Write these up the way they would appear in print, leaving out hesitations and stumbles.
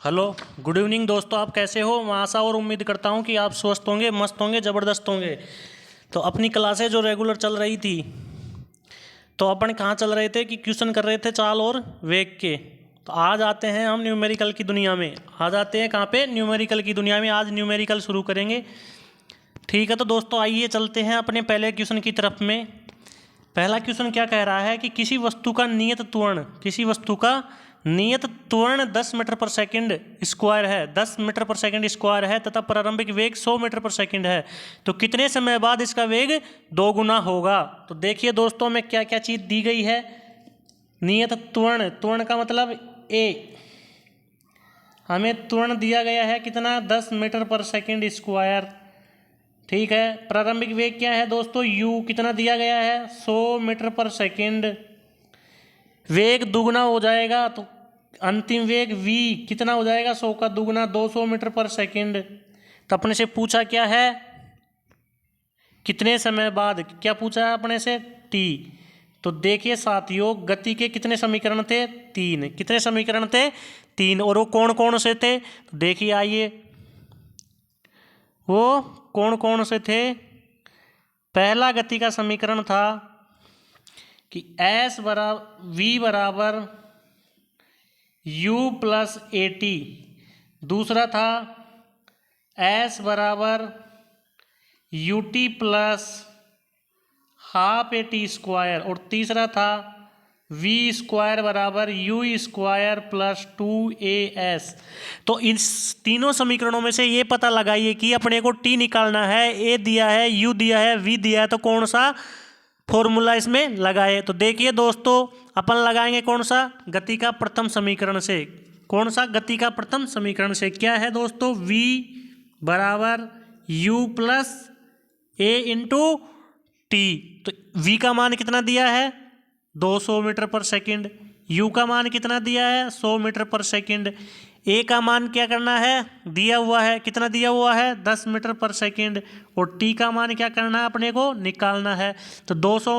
Hello, good evening दोस्तों। आप कैसे हो? मैं आशा और उम्मीद करता हूँ कि आप स्वस्थ होंगे, मस्त होंगे, ज़बरदस्त होंगे। तो अपनी क्लासें जो रेगुलर चल रही थी, तो अपन कहाँ चल रहे थे कि क्वेश्चन कर रहे थे चाल और वेग के। तो आज आते हैं हम न्यूमेरिकल की दुनिया में। आज आते हैं कहाँ पे? न्यूमेरिकल की दुनिया में। आज न्यूमेरिकल शुरू करेंगे। ठीक है, तो दोस्तों आइए चलते हैं अपने पहले क्वेश्चन की तरफ में। पहला क्वेश्चन क्या कह रहा है कि किसी वस्तु का नियत त्वरण 10 मीटर पर सेकंड स्क्वायर है, 10 मीटर पर सेकंड स्क्वायर है तथा प्रारंभिक वेग 100 मीटर पर सेकंड है, तो कितने समय बाद इसका वेग 2 गुना होगा? तो देखिए दोस्तों में क्या क्या चीज़ दी गई है। नियत त्वरण, त्वरण का मतलब ए, हमें त्वरण दिया गया है कितना? 10 मीटर पर सेकंड स्क्वायर। ठीक है, प्रारंभिक वेग क्या है दोस्तों? u कितना दिया गया है? 100 मीटर पर सेकंड। वेग दुगना हो जाएगा तो अंतिम वेग v कितना हो जाएगा? 100 का दुगना 200 मीटर पर सेकंड। तो अपने से पूछा क्या है? कितने समय बाद? क्या पूछा है अपने से? t। तो देखिए साथियों, गति के कितने समीकरण थे? 3। कितने समीकरण थे? 3। और वो कौन कौन से थे? तो देखिए आइए, वो कौन कौन से थे। पहला गति का समीकरण था कि v बराबर u प्लस ए टी। दूसरा था s बराबर U T plus half A T square. और तीसरा था v स्क्वायर बराबर यू स्क्वायर प्लस 2as। तो इन तीनों समीकरणों में से ये पता लगाइए कि अपने को t निकालना है। a दिया है, u दिया है, v दिया है, तो कौन सा फॉर्मूला इसमें लगाए? तो देखिए दोस्तों, अपन लगाएंगे कौन सा? गति का प्रथम समीकरण से। कौन सा? गति का प्रथम समीकरण से। क्या है दोस्तों? v बराबर u प्लस ए इंटू टी। तो v का मान कितना दिया है? 200 मीटर पर सेकंड। u का मान कितना दिया है? 100 मीटर पर सेकंड। a का मान क्या करना है? दिया हुआ है, कितना दिया हुआ है? 10 मीटर पर सेकंड। और t का मान क्या करना है? अपने को निकालना है। तो 200,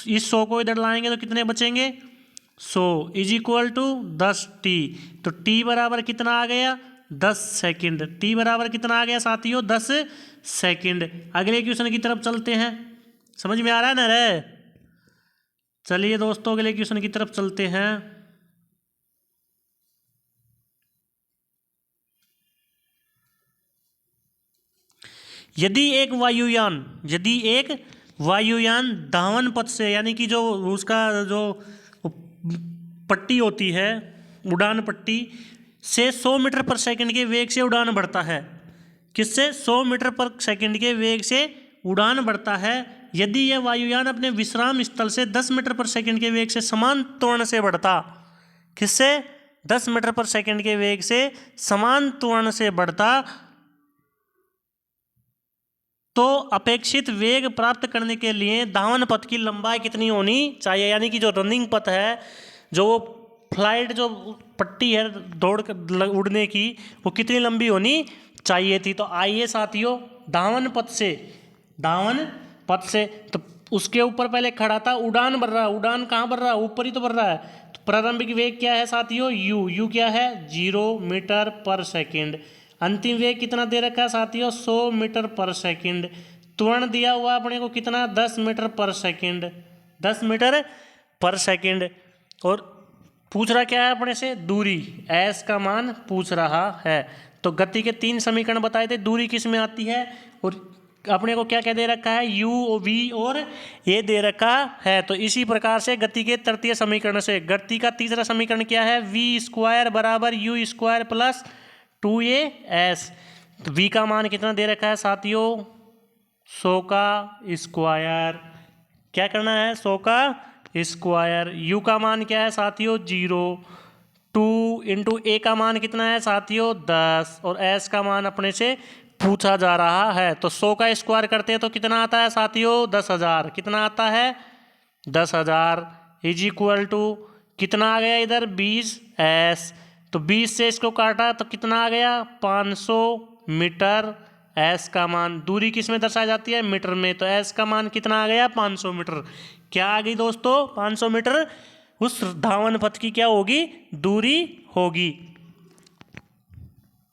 इस 100 को इधर लाएंगे तो कितने बचेंगे? 100 इज इक्वल टू 10t। तो t बराबर कितना आ गया? 10 सेकंड। t बराबर कितना आ गया साथियों? 10 सेकंड। अगले क्वेश्चन की तरफ चलते हैं। समझ में आ रहा है ना रे? चलिए दोस्तों अगले क्वेश्चन की तरफ चलते हैं। यदि एक वायुयान धावन पथ से, यानी कि जो उसका जो पट्टी होती है, उड़ान पट्टी से 100 मीटर पर सेकंड के वेग से उड़ान बढ़ता है। किससे? 100 मीटर पर सेकंड के वेग से उड़ान बढ़ता है। यदि यह वायुयान अपने विश्राम स्थल से 10 मीटर पर सेकंड के वेग से समान त्वरण से बढ़ता। किससे? 10 मीटर पर सेकंड के वेग से समान त्वरण से बढ़ता, तो अपेक्षित वेग प्राप्त करने के लिए धावन पथ की लंबाई कितनी होनी चाहिए? यानी कि जो रनिंग पथ है, जो फ्लाइट जो पट्टी है दौड़ कर उड़ने की, वो कितनी लंबी होनी चाहिए थी? तो आइए साथियों, धावन पथ से तो उसके ऊपर पहले खड़ा था, उड़ान बढ़ रहा है। उड़ान कहाँ बढ़ रहा है? ऊपर ही तो बढ़ रहा है। तो प्रारंभिक वेग क्या है साथियों? u क्या है? 0 मीटर पर सेकंड। अंतिम वेग कितना दे रखा है साथियों? 100 मीटर पर सेकंड। त्वरण दिया हुआ अपने को कितना? 10 मीटर पर सेकंड। 10 मीटर पर सेकंड। और पूछ रहा क्या है अपने से? दूरी, s का मान पूछ रहा है। तो गति के 3 समीकरण बताए थे, दूरी किस में आती है? और अपने को क्या क्या दे रखा है? u, v और a दे रखा है। तो इसी प्रकार से गति के तृतीय समीकरण से, गति का तीसरा समीकरण क्या है? v स्क्वायर बराबर u स्क्वायर प्लस 2as। तो v का मान कितना दे रखा है साथियों? 100 का स्क्वायर। क्या करना है? 100 का स्क्वायर। u का मान क्या है साथियों? 0। 2 इंटू a का मान कितना है साथियों? 10। और s का मान अपने से पूछा जा रहा है। तो 100 का स्क्वायर करते हैं तो कितना आता है साथियों? 10,000। कितना आता है? 10,000 इज इक्वल टू कितना आ गया इधर? 20s। तो 20 से इसको काटा तो कितना आ गया? 500 मीटर। s का मान, दूरी किस में दर्शाई जाती है? मीटर में। तो s का मान कितना आ गया? 500 मीटर। क्या आ गई दोस्तों? 500 मीटर उस धावन पथ की क्या होगी? दूरी होगी।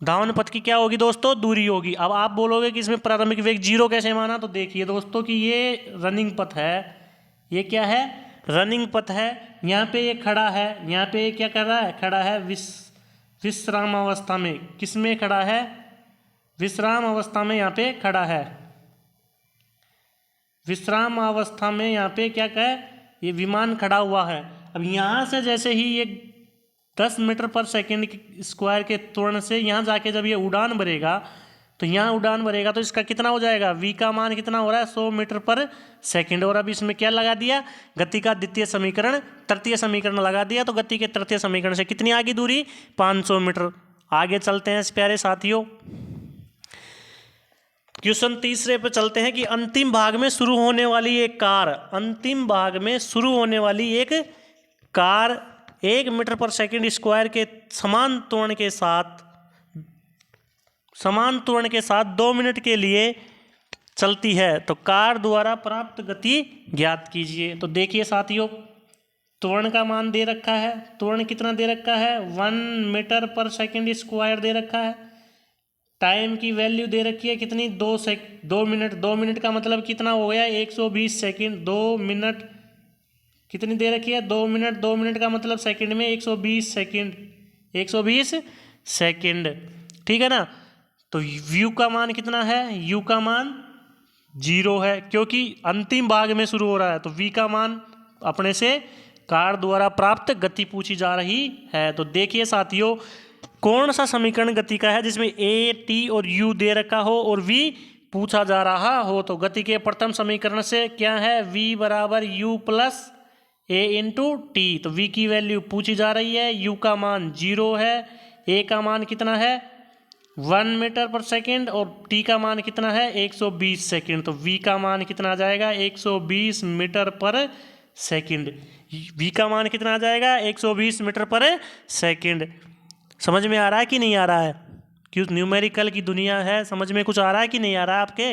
धावन पथ की क्या होगी दोस्तों, दूरी होगी। अब आप बोलोगे कि इसमें प्रारंभिक वेग 0 कैसे माना, तो देखिए दोस्तों कि ये रनिंग पथ है, ये क्या है, रनिंग पथ है। यहाँ पे ये खड़ा है, यहाँ पे ये क्या कर रहा है, खड़ा है विश्राम अवस्था में। किस में खड़ा है, विश्राम अवस्था में यहाँ पे खड़ा है। विश्राम अवस्था में यहाँ पे क्या है, ये विमान खड़ा हुआ है। अब यहाँ से जैसे ही ये 10 मीटर पर सेकंड स्क्वायर के त्वरण से यहाँ जाके जब ये उड़ान भरेगा, तो यहाँ उड़ान भरेगा तो इसका कितना हो जाएगा, v का मान कितना हो रहा है, 100 मीटर पर सेकंड। और अब इसमें क्या लगा दिया, गति का द्वितीय समीकरण, तृतीय समीकरण लगा दिया। तो गति के तृतीय समीकरण से कितनी आगे दूरी, 500 मीटर। आगे चलते हैं प्यारे साथियों, क्वेश्चन तीसरे पे चलते हैं कि अंतिम भाग में शुरू होने वाली एक कार, अंतिम भाग में शुरू होने वाली एक कार 1 मीटर पर सेकंड स्क्वायर के समान त्वरण के साथ 2 मिनट के लिए चलती है। तो कार द्वारा प्राप्त गति ज्ञात कीजिए। तो देखिए साथियों, त्वरण का मान दे रखा है, त्वरण कितना दे रखा है, 1 मीटर पर सेकंड स्क्वायर दे रखा है। टाइम की वैल्यू दे रखी है कितनी, 2 मिनट। 2 मिनट का मतलब कितना हो गया, 120 सेकंड। 2 मिनट कितनी दे रखी है, 2 मिनट। 2 मिनट का मतलब सेकंड में 120 सेकंड, 120 सेकंड, ठीक है ना। तो u का मान कितना है, u का मान 0 है, क्योंकि अंतिम भाग में शुरू हो रहा है। तो v का मान अपने से कार द्वारा प्राप्त गति पूछी जा रही है। तो देखिए साथियों, कौन सा समीकरण गति का है जिसमें a, t और u दे रखा हो और v पूछा जा रहा हो। तो गति के प्रथम समीकरण से क्या है, v बराबर u plus a into T. तो v की वैल्यू पूछी जा रही है, u का मान 0 है, a का मान कितना है 1 मीटर पर सेकंड और t का मान कितना है 120 सेकंड। तो v का मान कितना आ जाएगा, 120 मीटर पर सेकंड। v का मान कितना आ जाएगा, 120 मीटर पर सेकंड। समझ में आ रहा है कि नहीं आ रहा है, क्यों न्यूमेरिकल की दुनिया है, समझ में कुछ आ रहा है कि नहीं आ रहा है आपके,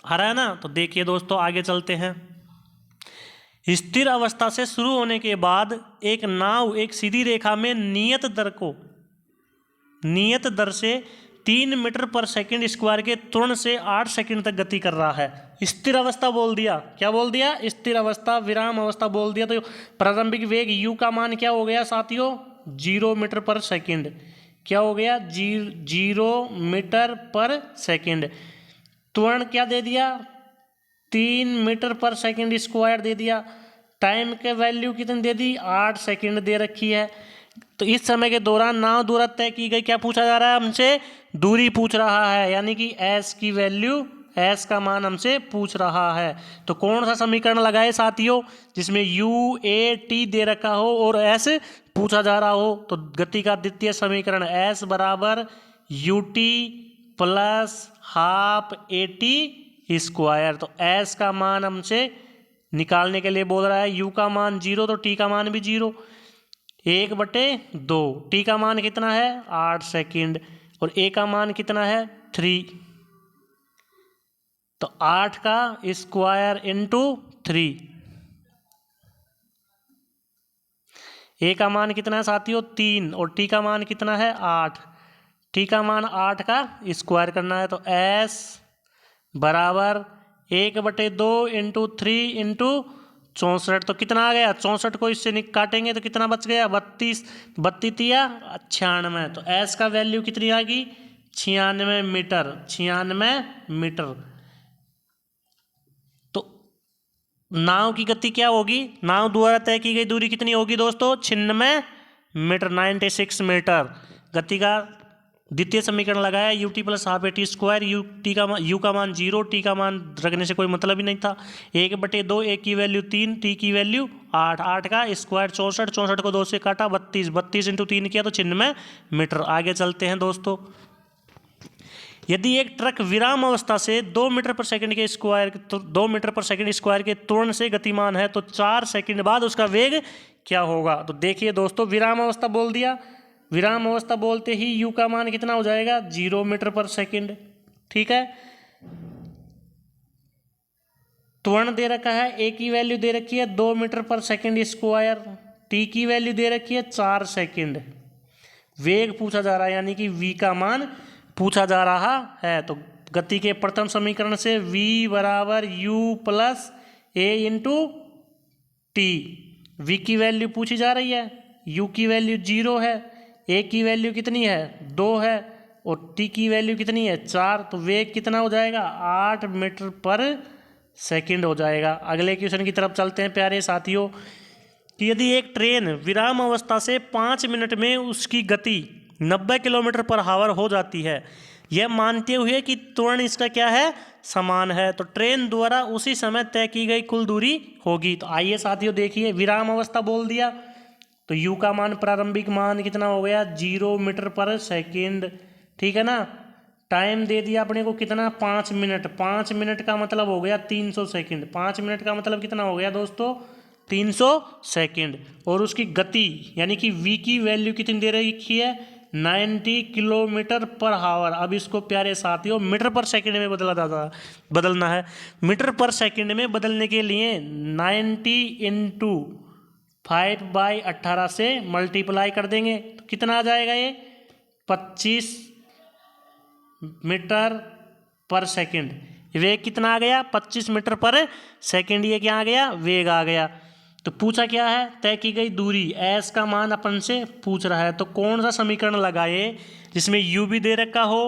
आ रहा है ना। तो देखिए दोस्तों, आगे चलते हैं। स्थिर अवस्था से शुरू होने के बाद एक नाव एक सीधी रेखा में नियत दर से 3 मीटर पर सेकंड स्क्वायर के त्वरण से 8 सेकंड तक गति कर रहा है। स्थिर अवस्था बोल दिया, क्या बोल दिया, स्थिर अवस्था, विराम अवस्था बोल दिया। तो प्रारंभिक वेग u का मान क्या हो गया साथियों, 0 मीटर पर सेकंड। क्या हो गया, 0 मीटर पर सेकंड। त्वरण क्या दे दिया, 3 मीटर पर सेकंड स्क्वायर दे दिया। टाइम के वैल्यू कितनी दे दी, 8 सेकंड दे रखी है। तो इस समय के दौरान नाव दूरी तय की गई। क्या पूछा जा रहा है हमसे, दूरी पूछ रहा है, यानी कि s की वैल्यू, s का मान हमसे पूछ रहा है। तो कौन सा समीकरण लगाए साथियों, जिसमें u a t दे रखा हो और s पूछा जा रहा हो। तो गति का द्वितीय समीकरण s बराबर ut plus half at square. तो s का मान हमसे निकालने के लिए बोल रहा है, u का मान 0 तो t का मान भी 0, 1/2। t का मान कितना है 8 सेकंड और a का मान कितना है 3। तो 8 का स्क्वायर इंटू 3, a का मान कितना है साथियों 3 और t का मान कितना है 8। t का मान 8 का स्क्वायर करना है। तो s बराबर 1/2 इंटू 3 इंटू 64। तो कितना आ गया, 64 को इससे काटेंगे तो कितना बच गया, 32, 32 या 96। तो s का वैल्यू कितनी आ गई, 96 मीटर, 96 मीटर। तो नाव की गति क्या होगी, नाव द्वारा तय की गई दूरी कितनी होगी दोस्तों, 96 मीटर, 96 मीटर। गति का द्वितीय समीकरण लगाया, U T plus half A T square. You का मान 0, टी का मान रखने से कोई मतलब ही नहीं था। 1/2, ए की वैल्यू 3, टी की वैल्यू 8, 8 का स्क्वायर 64, 64 को 2 से काटा 32, 32 इंटू 3 किया तो 96 मीटर। आगे चलते हैं दोस्तों। यदि एक ट्रक विराम अवस्था से 2 मीटर पर सेकंड के स्क्वायर 2 मीटर पर सेकंड स्क्वायर के त्वरण से गतिमान है तो 4 सेकंड बाद उसका वेग क्या होगा। तो देखिए दोस्तों, विराम अवस्था बोल दिया, विराम अवस्था बोलते ही u का मान कितना हो जाएगा 0 मीटर पर सेकंड, ठीक है। त्वरण दे रखा है, a की वैल्यू दे रखी है 2 मीटर पर सेकंड स्क्वायर, t की वैल्यू दे रखी है 4 सेकंड। वेग पूछा जा रहा है, यानी कि v का मान पूछा जा रहा है। तो गति के प्रथम समीकरण से v बराबर u प्लस ए इंटू टी, v की वैल्यू पूछी जा रही है, u की वैल्यू 0 है, a की वैल्यू कितनी है 2 है, और t की वैल्यू कितनी है 4। तो वेग कितना हो जाएगा 8 मीटर पर सेकंड हो जाएगा। अगले क्वेश्चन की तरफ चलते हैं प्यारे साथियों, कि यदि एक ट्रेन विराम अवस्था से 5 मिनट में उसकी गति 90 किलोमीटर पर आवर हो जाती है, यह मानते हुए कि त्वरण इसका क्या है समान है, तो ट्रेन द्वारा उसी समय तय की गई कुल दूरी होगी। तो आइए साथियों देखिए, विराम अवस्था बोल दिया तो u का मान प्रारंभिक मान कितना हो गया 0 मीटर पर सेकेंड, ठीक है ना। टाइम दे दिया अपने को कितना 5 मिनट, 5 मिनट का मतलब हो गया 300 सेकेंड, 5 मिनट का मतलब कितना हो गया दोस्तों 300 सेकेंड। और उसकी गति यानी कि v की वैल्यू कितनी दे रखी है 90 किलोमीटर पर आवर। अब इसको प्यारे साथियों मीटर पर सेकंड में बदलना है। मीटर पर सेकंड में बदलने के लिए 90 इंटू 5/18 से मल्टीप्लाई कर देंगे तो कितना आ जाएगा ये 25 मीटर पर सेकंड। वेग कितना आ गया 25 मीटर पर सेकंड, ये क्या आ गया वेग आ गया। तो पूछा क्या है तय की गई दूरी, एस का मान अपन से पूछ रहा है, तो कौन सा समीकरण लगाए जिसमें u भी दे रखा हो,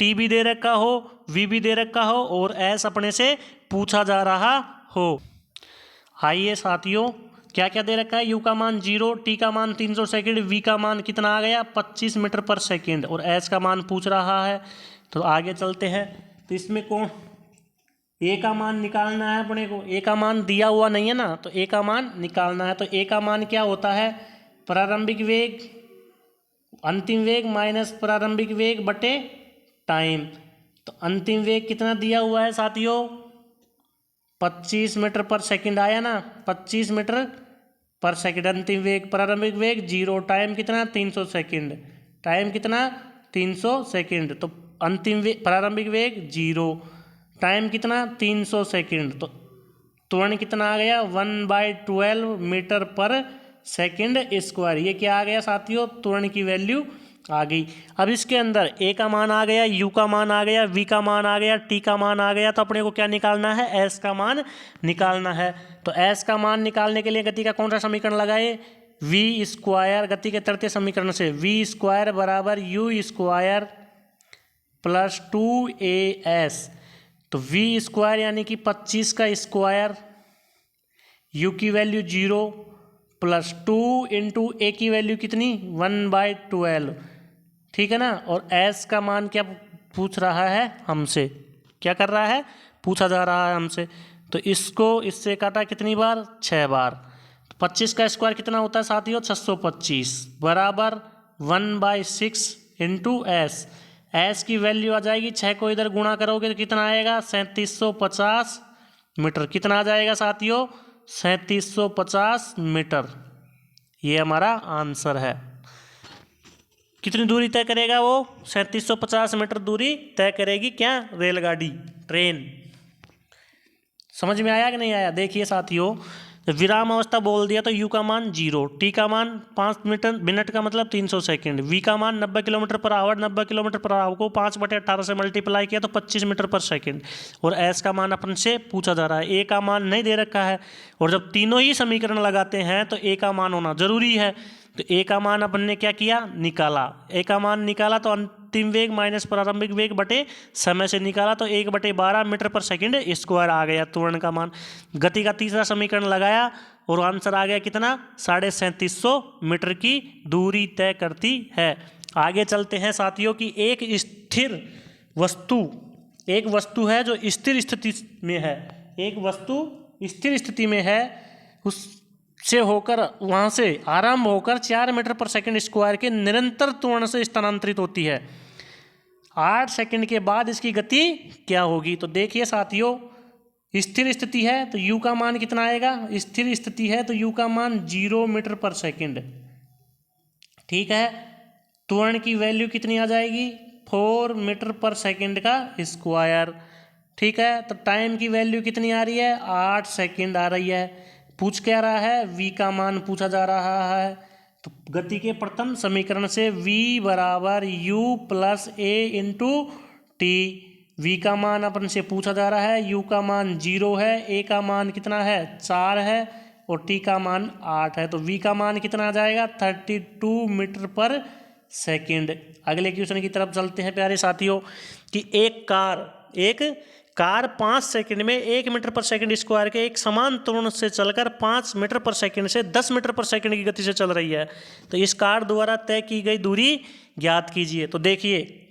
t भी दे रखा हो, v भी दे रखा हो और s अपने से पूछा जा रहा हो। आइए साथियों क्या क्या दे रखा है, u का मान 0, t का मान 300 सेकेंड, v का मान कितना आ गया 25 मीटर पर सेकेंड और s का मान पूछ रहा है। तो आगे चलते हैं, तो इसमें कौन a का मान निकालना है अपने को, a का मान दिया हुआ नहीं है ना, तो a का मान निकालना है। तो a का मान क्या होता है प्रारंभिक वेग अंतिम वेग माइनस प्रारंभिक वेग बटे टाइम। तो अंतिम वेग कितना दिया हुआ है साथियों 25 मीटर पर सेकंड आया ना, 25 मीटर पर सेकंड अंतिम वेग, प्रारंभिक वेग 0, टाइम कितना 300 सेकंड, टाइम कितना 300 सेकंड। तो अंतिम वेग प्रारंभिक वेग 0, टाइम कितना 300 सेकंड, तो त्वरण कितना आ गया 1/12 मीटर पर सेकंड स्क्वायर। ये क्या आ गया साथियों त्वरण की वैल्यू आ गई। अब इसके अंदर a का मान आ गया, u का मान आ गया, v का मान आ गया, t का मान आ गया, तो अपने को क्या निकालना है s का मान निकालना है। तो s का मान निकालने के लिए गति का कौन सा समीकरण लगाए v स्क्वायर, गति के तृतीय समीकरण से v स्क्वायर बराबर u स्क्वायर प्लस 2as। तो v स्क्वायर यानी कि 25 का स्क्वायर, u की वैल्यू 0 प्लस 2 इंटू ए की वैल्यू कितनी 1/12, ठीक है ना। और s का मान क्या पूछ रहा है हमसे, क्या कर रहा है पूछा जा रहा है हमसे। तो इसको इससे काटा कितनी बार 6 बार। 25 का स्क्वायर कितना होता है साथियों 625 बराबर 1/6 इंटू एस। एस की वैल्यू आ जाएगी 6 को इधर गुणा करोगे तो कितना आएगा 3750 मीटर। कितना आ जाएगा साथियों 3750 मीटर। ये हमारा आंसर है। कितनी दूरी तय करेगा वो 3750 मीटर दूरी तय करेगी क्या रेलगाड़ी ट्रेन। समझ में आया कि नहीं आया। देखिए साथियों विराम अवस्था बोल दिया तो u का मान 0, t का मान 5 मिनट का मतलब 300 सेकंड, v का मान 90 kilometre per hour, 90 kilometre per hour को 5/18 से मल्टीप्लाई किया तो 25 मीटर पर सेकंड, और s का मान अपन से पूछा जा रहा है। a का मान नहीं दे रखा है, और जब तीनों ही समीकरण लगाते हैं तो a का मान होना जरूरी है। तो a का मान अपन ने क्या किया निकाला, a का मान निकाला तो अंतिम वेग माइनस प्रारंभिक वेग बटे समय से निकाला तो 1/12 मीटर पर सेकंड स्क्वायर आ गया त्वरण का मान। गति का तीसरा समीकरण लगाया और आंसर आ गया कितना 3750 मीटर की दूरी तय करती है। आगे चलते हैं साथियों कि एक स्थिर वस्तु, एक वस्तु है जो स्थिर स्थिति में है, एक वस्तु स्थिर स्थिति में है, उससे होकर वहाँ से आरंभ होकर 4 मीटर पर सेकंड स्क्वायर के निरंतर त्वरण से स्थानांतरित होती है। 8 सेकंड के बाद इसकी गति क्या होगी। तो देखिए साथियों स्थिर स्थिति है तो u का मान कितना आएगा, स्थिर स्थिति है तो u का मान 0 मीटर पर सेकंड, ठीक है। त्वरण की वैल्यू कितनी आ जाएगी 4 मीटर पर सेकंड का स्क्वायर, ठीक है। तो टाइम की वैल्यू कितनी आ रही है 8 सेकंड आ रही है। पूछ क्या रहा है v का मान पूछा जा रहा है। तो गति के प्रथम समीकरण से v बराबर u plus a into T. v का मान अपन से पूछा जा रहा है, u का मान 0 है, a का मान कितना है 4 है और t का मान 8 है। तो v का मान कितना आ जाएगा 32 मीटर पर सेकंड। अगले क्वेश्चन की तरफ चलते हैं प्यारे साथियों कि एक कार 5 सेकंड में 1 मीटर पर सेकंड स्क्वायर के एक समान त्वरण से चलकर 5 मीटर पर सेकंड से 10 मीटर पर सेकंड की गति से चल रही है। तो इस कार द्वारा तय की गई दूरी ज्ञात कीजिए। तो देखिए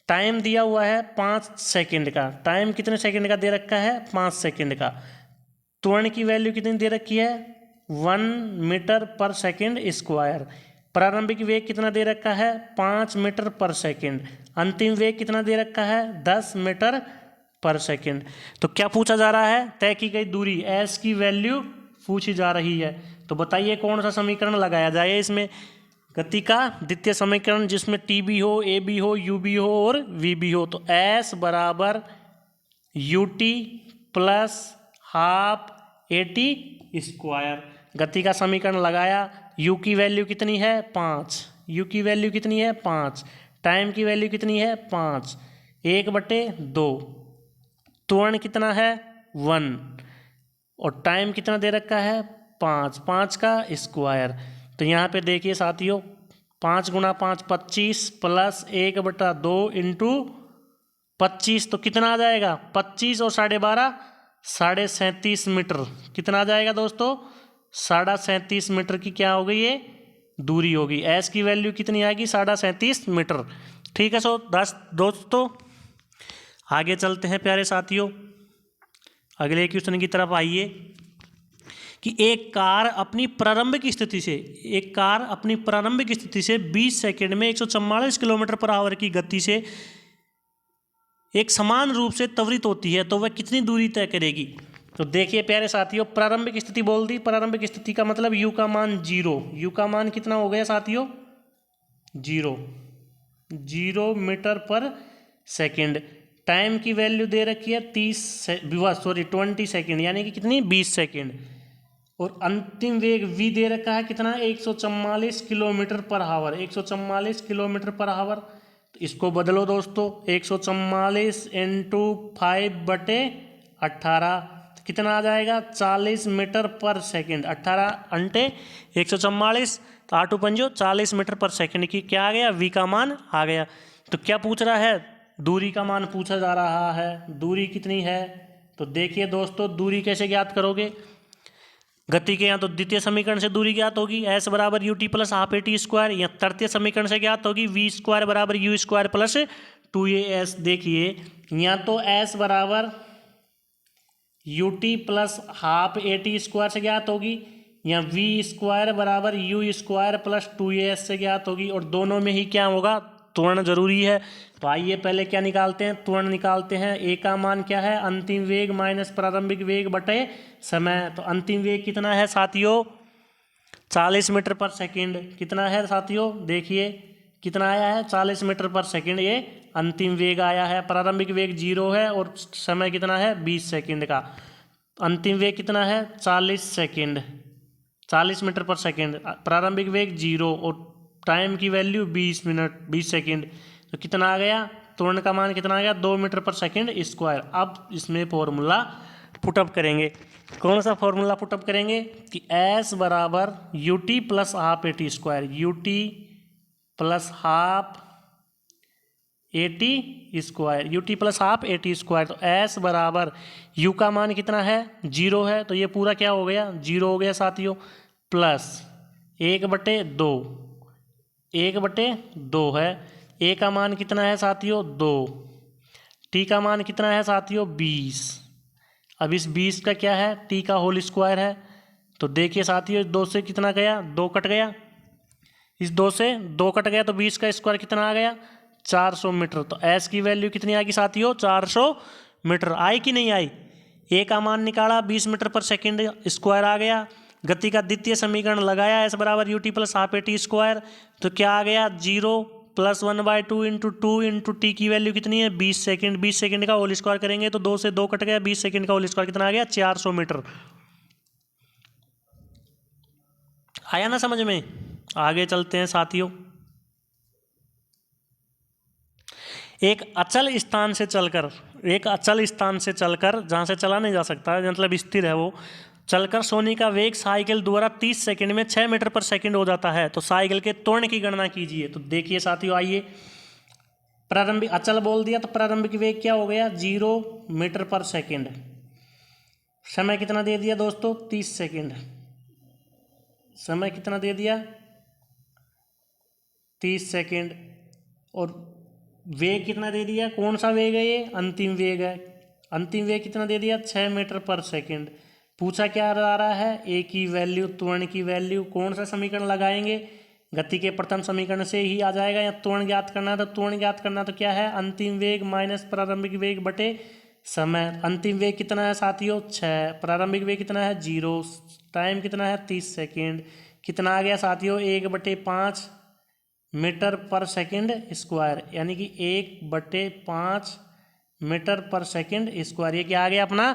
टाइम दिया हुआ है 5 सेकंड का, टाइम कितने सेकंड का दे रखा है 5 सेकंड का। त्वरण की वैल्यू कितनी दे रखी है 1 मीटर पर सेकंड स्क्वायर। प्रारंभिक वेग कितना दे रखा है 5 मीटर पर सेकंड। अंतिम वेग कितना दे रखा है 10 मीटर पर सेकंड। तो क्या पूछा जा रहा है, तय की गई दूरी s की वैल्यू पूछी जा रही है। तो बताइए कौन सा समीकरण लगाया जाए इसमें। गति का द्वितीय समीकरण जिसमें टी भी हो, ए भी हो, यू भी हो और वी भी हो। तो s बराबर U T plus half A T square. गति का समीकरण लगाया, u की वैल्यू कितनी है 5, u की वैल्यू कितनी है 5, टाइम की वैल्यू कितनी है 5, 1/2, त्वरण कितना है 1 और टाइम कितना दे रखा है 5 का स्क्वायर। तो यहाँ पे देखिए साथियों 5 गुणा 5 25 प्लस 1/2 इंटू 25 तो कितना आ जाएगा 25 और 12.5 37.5 मीटर। कितना आ जाएगा दोस्तों 37.5 मीटर की क्या हो गई ये दूरी होगी। एस की वैल्यू कितनी आएगी 37.5 मीटर। ठीक है दोस्तों आगे चलते हैं प्यारे साथियों, अगले क्वेश्चन की तरफ आइए कि एक कार अपनी प्रारंभिक स्थिति से 20 सेकंड में 144 किलोमीटर पर आवर की गति से एक समान रूप से त्वरित होती है तो वह कितनी दूरी तय करेगी। तो देखिए प्यारे साथियों प्रारंभिक स्थिति बोल दी, प्रारंभिक स्थिति का मतलब u का मान 0, u का मान कितना हो गया साथियों 0 मीटर पर सेकंड। टाइम की वैल्यू दे रखी है 20 सेकंड यानी कि कितनी 20 सेकंड और अंतिम वेग v दे रखा है कितना 144 kilometre per hour, 144 kilometre per hour. तो इसको बदलो दोस्तों 144 इंटू 5/18 कितना आ जाएगा 40 मीटर पर सेकंड। 18 अंटे 144 तो 8 पंजो 40 मीटर पर सेकंड की क्या आ गया v का मान आ गया। तो क्या पूछ रहा है दूरी का मान पूछा जा रहा है, दूरी कितनी है। तो देखिए दोस्तों दूरी कैसे ज्ञात करोगे, गति के यहाँ तो द्वितीय समीकरण से दूरी ज्ञात होगी s बराबर U T plus half A T square, या तृतीय समीकरण से ज्ञात होगी v स्क्वायर बराबर यू स्क्वायर प्लस 2as। देखिए यहाँ तो s बराबर U T plus half A T square से ज्ञात होगी, या v स्क्वायर बराबर यू स्क्वायर प्लस 2as से ज्ञात होगी और दोनों में ही क्या होगा त्वरण जरूरी है। तो आइए पहले क्या निकालते हैं त्वरण निकालते हैं। a का मान क्या है अंतिम वेग माइनस प्रारंभिक वेग बटे समय। तो अंतिम वेग कितना है साथियों 40 मीटर पर सेकंड। कितना है साथियों देखिए कितना आया है 40 मीटर पर सेकंड ये अंतिम वेग आया है। प्रारंभिक वेग 0 है और समय कितना है 20 सेकंड का। अंतिम वेग कितना है 40 सेकंड, 40 मीटर पर सेकंड। प्रारंभिक वेग 0 और टाइम की वैल्यू 20 सेकंड। तो कितना आ गया त्वरण का मान कितना आ गया 2 मीटर पर सेकंड स्क्वायर। अब इसमें फॉर्मूला पुटअप करेंगे। कौन सा फॉर्मूला पुटअप करेंगे कि s बराबर U T plus half A T square, U T plus half A T square, U T plus half A T square. तो s बराबर u का मान कितना है 0 है तो ये पूरा क्या हो गया 0 हो गया साथियों, प्लस 1/2 है। a का मान कितना है साथियों 2, t का मान कितना है साथियों 20। अब इस 20 का क्या है t का होल स्क्वायर है। तो देखिए साथियों 2 से कितना गया 2 कट गया, इस 2 से 2 कट गया तो 20 का स्क्वायर कितना आ गया 400 मीटर। तो s की वैल्यू कितनी आएगी साथियों 400 मीटर। आई कि नहीं आई। a का मान निकाला 20 मीटर पर सेकंड स्क्वायर आ गया। गति का द्वितीय समीकरण लगाया s बराबर U T plus half A T square. तो क्या आ गया 0 प्लस 1/2 इंटू 2 इंटू टी की वैल्यू कितनी है 20 सेकंड। 20 सेकंड का होल स्क्वायर करेंगे तो 2 से 2 कट गया, 20 सेकंड का होल स्क्वायर कितना आ गया 400 मीटर। आया ना समझ में। आगे चलते हैं साथियों। एक अचल स्थान से चलकर जहाँ से चला नहीं जा सकता, मतलब स्थिर है वो, चलकर सोनी का वेग साइकिल द्वारा 30 सेकंड में 6 मीटर पर सेकंड हो जाता है, तो साइकिल के त्वरण की गणना कीजिए। तो देखिए साथियों, आइए, प्रारंभिक अचल बोल दिया तो प्रारंभिक वेग क्या हो गया, 0 मीटर पर सेकंड। समय कितना दे दिया दोस्तों, 30 सेकंड। समय कितना दे दिया, 30 सेकंड। और वेग कितना दे दिया, कौन सा वेग है ये, अंतिम वेग है। अंतिम वेग कितना दे दिया, 6 मीटर पर सेकंड। पूछा क्या आ रहा है, ए की वैल्यू, त्वरण की वैल्यू। कौन सा समीकरण लगाएंगे, गति के प्रथम समीकरण से ही आ जाएगा। या त्वरण ज्ञात करना है तो त्वरण ज्ञात करना तो क्या है, अंतिम वेग माइनस प्रारंभिक वेग बटे समय। अंतिम वेग कितना है साथियों, 6। प्रारंभिक वेग कितना है, 0। टाइम कितना है, 30 सेकेंड। कितना आ गया साथियों, 1/5 मीटर पर सेकंड स्क्वायर, यानी कि 1/5 मीटर पर सेकंड स्क्वायर। ये क्या आ गया, अपना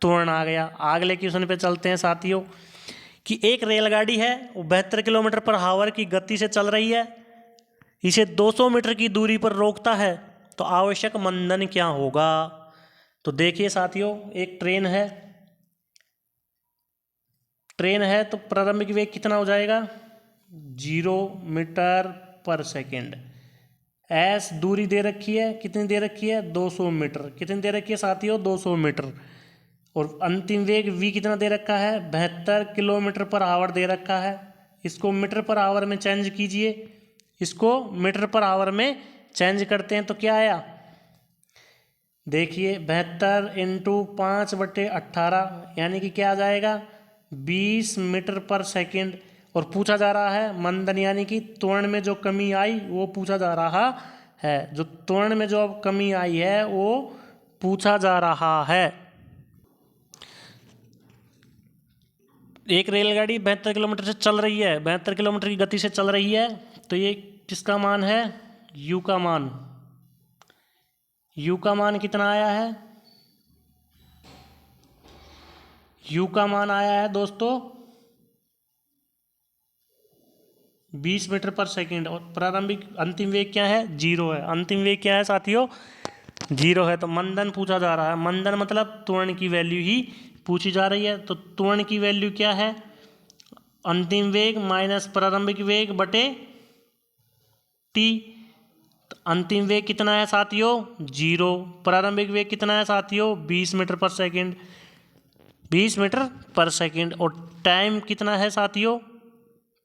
त्वरण आ गया। अगले क्वेश्चन पे चलते हैं साथियों, कि एक रेलगाड़ी है, वो 72 किलोमीटर पर आवर की गति से चल रही है, इसे 200 मीटर की दूरी पर रोकता है, तो आवश्यक मंदन क्या होगा। तो देखिए साथियों, एक ट्रेन है तो प्रारंभिक वेग कितना हो जाएगा, 0 मीटर पर सेकेंड। एस दूरी दे रखी है, कितनी दे रखी है, 200 मीटर। कितनी दे रखी है साथियों, 200 मीटर। और अंतिम वेग v कितना दे रखा है, 72 किलोमीटर पर आवर दे रखा है। इसको मीटर पर आवर में चेंज कीजिए, इसको मीटर पर आवर में चेंज करते हैं तो क्या आया, देखिए 72 × 5/18, यानी कि क्या आ जाएगा, 20 मीटर पर सेकंड। और पूछा जा रहा है मंदन, यानी कि त्वरण में जो कमी आई वो पूछा जा रहा है। जो त्वरण में जो कमी आई है वो पूछा जा रहा है। एक रेलगाड़ी 72 किलोमीटर से चल रही है, 72 किलोमीटर की गति से चल रही है, तो ये किसका मान है, u का मान। u का मान कितना आया है, u का मान आया है दोस्तों 20 मीटर पर सेकंड। और प्रारंभिक अंतिम वेग क्या है, 0 है। अंतिम वेग क्या है साथियों, 0 है। तो मंदन पूछा जा रहा है, मंदन मतलब त्वरण की वैल्यू ही पूछी जा रही है। तो त्वरण की वैल्यू क्या है, अंतिम वेग माइनस प्रारंभिक वेग बटे t। तो अंतिम वेग कितना है साथियों, 0। प्रारंभिक वेग कितना है साथियों, 20 मीटर पर सेकंड, 20 मीटर पर सेकंड। और टाइम कितना है साथियों,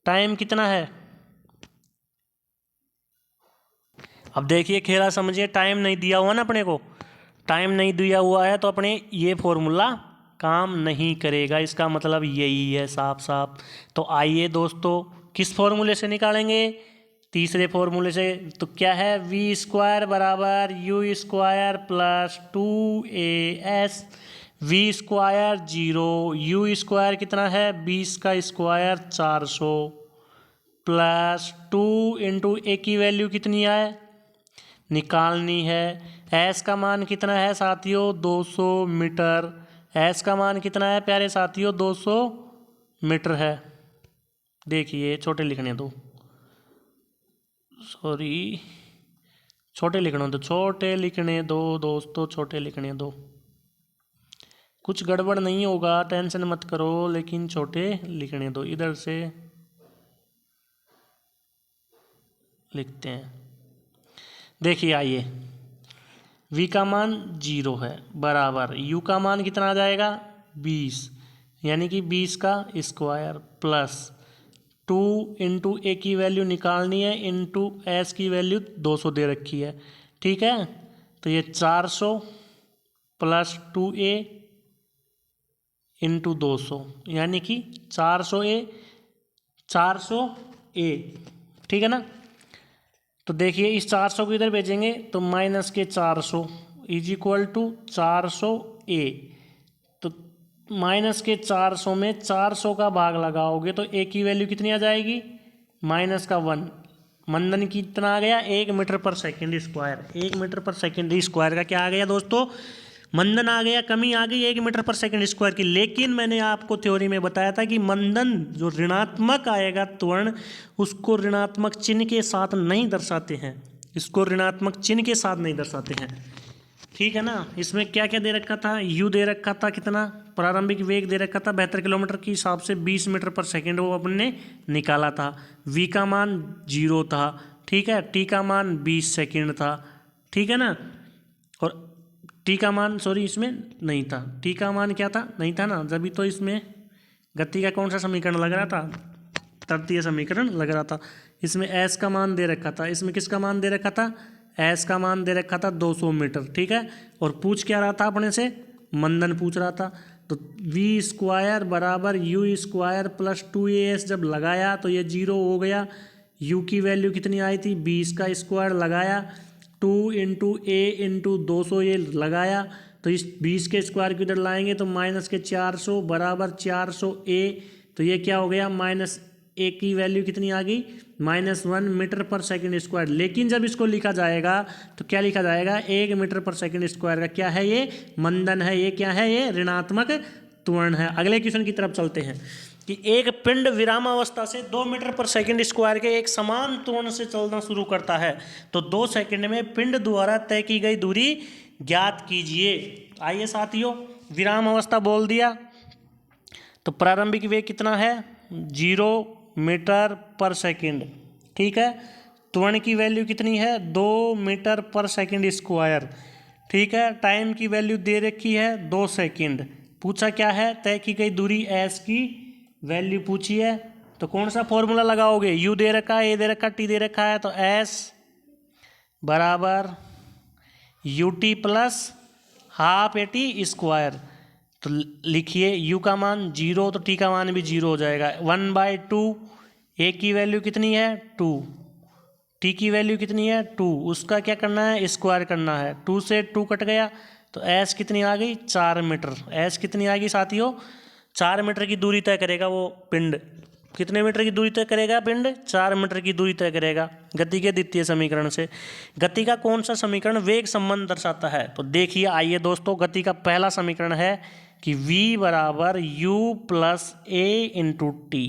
टाइम कितना है, अब देखिए खेला समझिए, टाइम नहीं दिया हुआ ना अपने को, टाइम नहीं दिया हुआ है तो अपने ये फॉर्मूला काम नहीं करेगा, इसका मतलब यही है साफ साफ। तो आइए दोस्तों, किस फॉर्मूले से निकालेंगे, तीसरे फॉर्मूले से। तो क्या है, v² बराबर u² plus 2as, v² 0, u² कितना है, 20 का स्क्वायर 400 प्लस 2 × a की वैल्यू कितनी है, निकालनी है। एस का मान कितना है साथियों, 200 मीटर। एस का मान कितना है प्यारे साथियों, 200 मीटर है। देखिए छोटे लिखने दो, सॉरी छोटे लिखने दो दोस्तों, छोटे लिखने दो, कुछ गड़बड़ नहीं होगा, टेंशन मत करो, लेकिन छोटे लिखने दो। इधर से लिखते हैं, देखिए आइए, v का मान 0 है बराबर u का मान कितना आ जाएगा, 20, यानी कि 20 का स्क्वायर प्लस 2 × a की वैल्यू निकालनी है, इंटू s की वैल्यू 200 दे रखी है, ठीक है। तो ये 400 प्लस 2a × 200, यानी कि 400a, ठीक है ना। तो देखिए इस 400 को इधर भेजेंगे तो माइनस के 400 इज इक्वल टू 400a। तो माइनस के 400 में 400 का भाग लगाओगे तो a की वैल्यू कितनी आ जाएगी, -1। मंदन कितना आ गया, 1 मीटर पर सेकंड स्क्वायर। 1 मीटर पर सेकंड स्क्वायर का क्या आ गया दोस्तों, मंदन आ गया, कमी आ गई 1 मीटर पर सेकंड स्क्वायर की। लेकिन मैंने आपको थ्योरी में बताया था कि मंदन जो ऋणात्मक आएगा त्वरण, उसको ऋणात्मक चिन्ह के साथ नहीं दर्शाते हैं, इसको ऋणात्मक चिन्ह के साथ नहीं दर्शाते हैं, ठीक है ना। इसमें क्या क्या दे रखा था, u दे रखा था, कितना प्रारंभिक वेग दे रखा था 72 किलोमीटर के हिसाब से 20 मीटर पर सेकंड वो अपन ने निकाला था। v का मान 0 था, ठीक है। t का मान 20 सेकंड था, ठीक है ना। और t का मान सॉरी इसमें नहीं था, t का मान क्या था, नहीं था ना, जब भी तो इसमें गति का कौन सा समीकरण लग रहा था, तृतीय समीकरण लग रहा था। इसमें s का मान दे रखा था, इसमें किसका मान दे रखा था, s का मान दे रखा था 200 मीटर, ठीक है। और पूछ क्या रहा था अपने से, मंदन पूछ रहा था। तो v स्क्वायर बराबर यू स्क्वायर प्लस 2as जब लगाया तो ये 0 हो गया। u की वैल्यू कितनी आई थी, 20 का स्क्वायर लगाया, 2 इंटू a इंटू 200 ये लगाया, तो इस 20 के स्क्वायर को इधर लाएंगे तो माइनस के 400 बराबर 400a, तो ये क्या हो गया, माइनस ए की वैल्यू कितनी आ गई, -1 मीटर पर सेकंड स्क्वायर। लेकिन जब इसको लिखा जाएगा तो क्या लिखा जाएगा, 1 मीटर पर सेकंड स्क्वायर का क्या है, ये मंदन है, ये क्या है, ये ऋणात्मक त्वरण है। अगले क्वेश्चन की तरफ चलते हैं कि एक पिंड विरामावस्था से 2 मीटर पर सेकंड स्क्वायर के एक समान त्वरण से चलना शुरू करता है, तो 2 सेकंड में पिंड द्वारा तय की गई दूरी ज्ञात कीजिए। आइए साथियों, विराम अवस्था बोल दिया तो प्रारंभिक वेग कितना है, 0 मीटर पर सेकंड, ठीक है। त्वरण की वैल्यू कितनी है, 2 मीटर पर सेकंड स्क्वायर, ठीक है। टाइम की वैल्यू दे रखी है 2 सेकंड। पूछा क्या है, तय की गई दूरी s की वैल्यू पूछी है, तो कौन सा फॉर्मूला लगाओगे, u दे रखा है, a दे रखा है, t दे रखा है, तो s बराबर ut plus half AT square. तो लिखिए u का मान 0 तो t का मान भी 0 हो जाएगा, 1/2। a की वैल्यू कितनी है 2, t की वैल्यू कितनी है 2, उसका क्या करना है, स्क्वायर करना है। 2 से 2 कट गया तो s कितनी आ गई, 4 मीटर। s कितनी आ गई साथियों, 4 मीटर की दूरी तय करेगा वो पिंड। कितने मीटर की दूरी तय करेगा पिंड, 4 मीटर की दूरी तय करेगा गति के द्वितीय समीकरण से। गति का कौन सा समीकरण वेग संबंध दर्शाता है, तो देखिए आइए दोस्तों, गति का पहला समीकरण है कि v बराबर u plus a into T.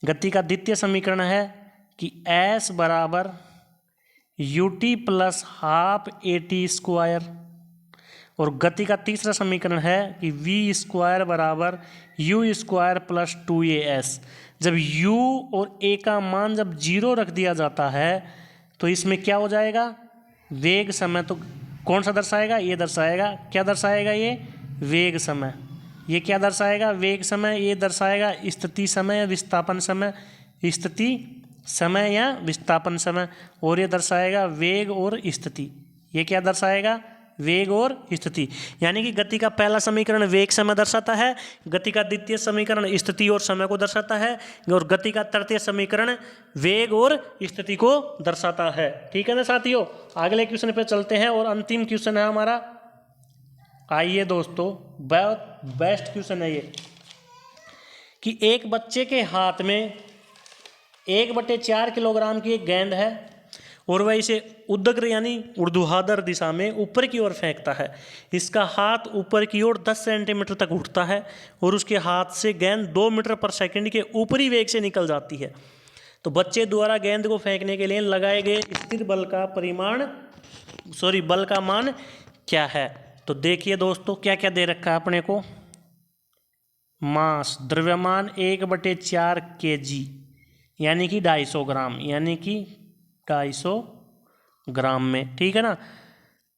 गति का द्वितीय समीकरण है कि s बराबर ut plus half AT square. और गति का तीसरा समीकरण है कि v स्क्वायर बराबर u स्क्वायर प्लस 2as। जब u और a का मान जब 0 रख दिया जाता है तो इसमें क्या हो जाएगा, वेग समय, तो कौन सा दर्शाएगा, ये दर्शाएगा, क्या दर्शाएगा, ये वेग समय। ये क्या दर्शाएगा, वेग समय, ये दर्शाएगा स्थिति समय या विस्थापन समय, स्थिति समय या विस्थापन समय। और ये दर्शाएगा वेग और स्थिति, ये क्या दर्शाएगा, वेग और स्थिति। यानी कि गति का पहला समीकरण वेग समय दर्शाता है, गति का द्वितीय समीकरण स्थिति और समय को दर्शाता है, और गति का तृतीय समीकरण वेग और स्थिति को दर्शाता है, ठीक है ना साथियों। अगले क्वेश्चन पे चलते हैं और अंतिम क्वेश्चन है हमारा। आइए दोस्तों, बहुत बेस्ट क्वेश्चन है ये, कि एक बच्चे के हाथ में 1/4 किलोग्राम की एक गेंद है और वह इसे उद्दग्र यानी ऊर्ध्वाधर दिशा में ऊपर की ओर फेंकता है। इसका हाथ ऊपर की ओर 10 सेंटीमीटर तक उठता है और उसके हाथ से गेंद 2 मीटर पर सेकंड के ऊपरी वेग से निकल जाती है। तो बच्चे द्वारा गेंद को फेंकने के लिए लगाए गए स्थिर बल का मान क्या है। तो देखिए दोस्तों, क्या क्या दे रखा है अपने को, मास द्रव्यमान 1/4 kg यानी कि 250 ग्राम, यानी कि 250 ग्राम में, ठीक है ना।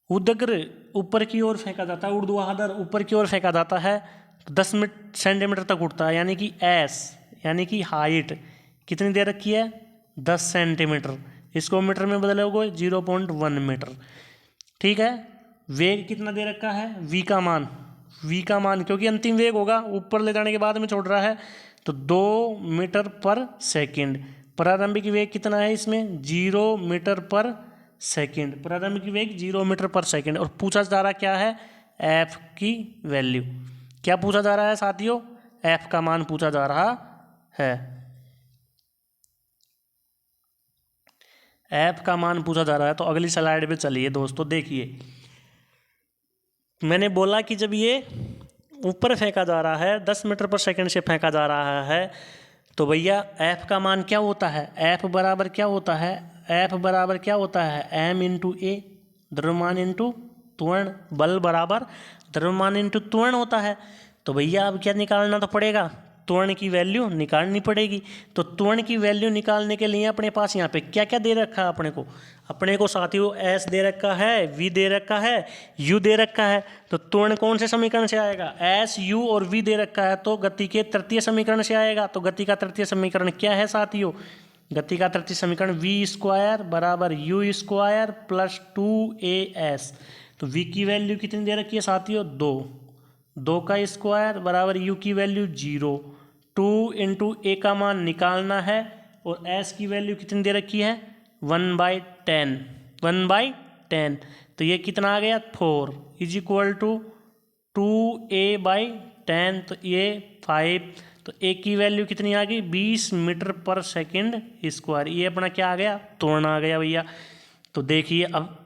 उद्दग्र ऊपर की ओर फेंका जाता है, ऊर्ध्वाधर ऊपर की ओर फेंका जाता है, 10 सेंटीमीटर तक उठता है, यानी कि s यानी कि हाइट कितनी दे रखी है, 10 सेंटीमीटर। इसको मीटर में बदलोगे 0.1 मीटर, ठीक है। वेग कितना दे रखा है, v का मान क्योंकि अंतिम वेग होगा, ऊपर ले जाने के बाद में छोड़ रहा है, तो 2 मीटर पर सेकंड। प्रारंभिक वेग कितना है इसमें, 0 मीटर पर सेकंड, प्रारंभिक वेग 0 मीटर पर सेकंड। और पूछा जा रहा क्या है, f की वैल्यू। क्या पूछा जा रहा है साथियों, f का मान पूछा जा रहा है, f का मान पूछा जा रहा है। तो अगली स्लाइड पे चलिए दोस्तों, देखिए मैंने बोला कि जब ये ऊपर फेंका जा रहा है 10 मीटर पर सेकंड से फेंका जा रहा है तो भैया F का मान क्या होता है, F बराबर क्या होता है, F बराबर क्या होता है m इंटू ए, द्रव्यमान इंटू त्वरण, बल बराबर द्रव्यमान इंटू त्वरण होता है। तो भैया अब क्या निकालना तो पड़ेगा, त्वरण की वैल्यू निकालनी पड़ेगी। तो त्वरण की वैल्यू निकालने के लिए अपने पास यहाँ पे क्या क्या दे रखा है अपने को साथियों S दे रखा है, V दे रखा है, U दे रखा है। तो त्वरण कौन से समीकरण से आएगा, S U और V दे रखा है तो गति के तृतीय समीकरण से आएगा। तो गति का तृतीय समीकरण क्या है साथियों, गति का तृतीय समीकरण v स्क्वायर बराबर u स्क्वायर प्लस 2as। तो v की वैल्यू कितनी दे रखी है साथियों, 2 का स्क्वायर बराबर u की वैल्यू 0, 2 इंटू ए का मान निकालना है और s की वैल्यू कितनी दे रखी है 1/10। तो ये कितना आ गया 4 इज इक्वल टू 2a/10। तो ये 5, तो ए की वैल्यू कितनी आ गई 20 मीटर पर सेकंड स्क्वायर। ये अपना क्या आ गया, त्वरण आ गया भैया। तो देखिए अब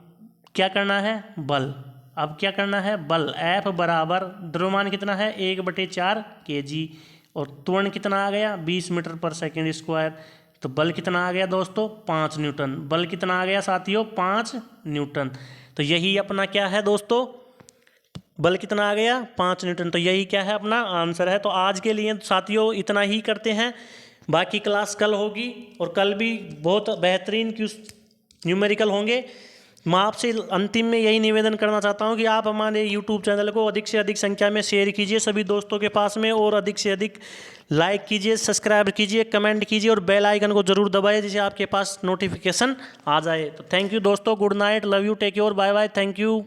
क्या करना है, बल। अब क्या करना है, बल F बराबर द्रव्यमान कितना है 1/4 kg और त्वरण कितना आ गया 20 मीटर पर सेकंड स्क्वायर। तो बल कितना आ गया दोस्तों 5 न्यूटन। बल कितना आ गया साथियों 5 न्यूटन। तो यही अपना क्या है दोस्तों, बल कितना आ गया 5 न्यूटन। तो यही क्या है अपना आंसर है। तो आज के लिए साथियों इतना ही करते हैं, बाकी क्लास कल होगी और कल भी बहुत बेहतरीन न्यूमेरिकल होंगे। मैं आपसे अंतिम में यही निवेदन करना चाहता हूं कि आप हमारे YouTube चैनल को अधिक से अधिक संख्या में शेयर कीजिए सभी दोस्तों के पास में, और अधिक से अधिक लाइक कीजिए, सब्सक्राइब कीजिए, कमेंट कीजिए और बेल आइकन को जरूर दबाइए जिससे आपके पास नोटिफिकेशन आ जाए। तो थैंक यू दोस्तों, good night, love you, take care, bye bye, thank you.